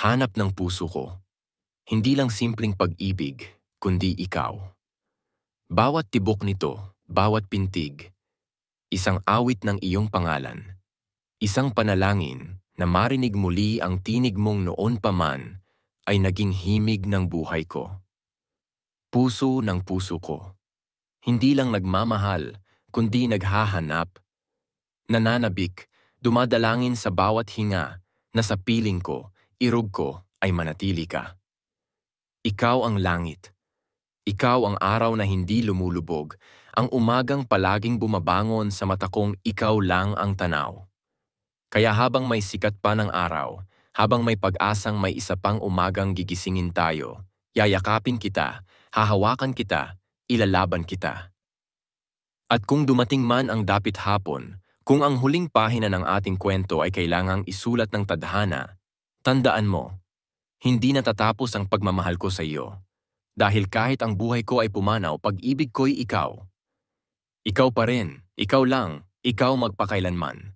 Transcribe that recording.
Hanap ng puso ko. Hindi lang simpleng pag-ibig, kundi ikaw. Bawat tibok nito, bawat pintig, isang awit ng iyong pangalan. Isang panalangin na marinig muli ang tinig mong noon pa man ay naging himig ng buhay ko. Puso ng puso ko. Hindi lang nagmamahal, kundi naghahanap. Nananabik, dumadalangin sa bawat hinga na sa piling ko, irog ko ay manatili ka. Ikaw ang langit. Ikaw ang araw na hindi lumulubog, ang umagang palaging bumabangon sa mata kong ikaw lang ang tanaw. Kaya habang may sikat pa ng araw, habang may pag-asang may isa pang umagang gigisingin tayo, yayakapin kita, hahawakan kita, ilalaban kita. At kung dumating man ang dapit hapon, kung ang huling pahina ng ating kwento ay kailangang isulat ng tadhana, tandaan mo, hindi natatapos ang pagmamahal ko sa iyo. Dahil kahit ang buhay ko ay pumanaw, pag-ibig ko'y ikaw. Ikaw pa rin, ikaw lang, ikaw magpakailanman.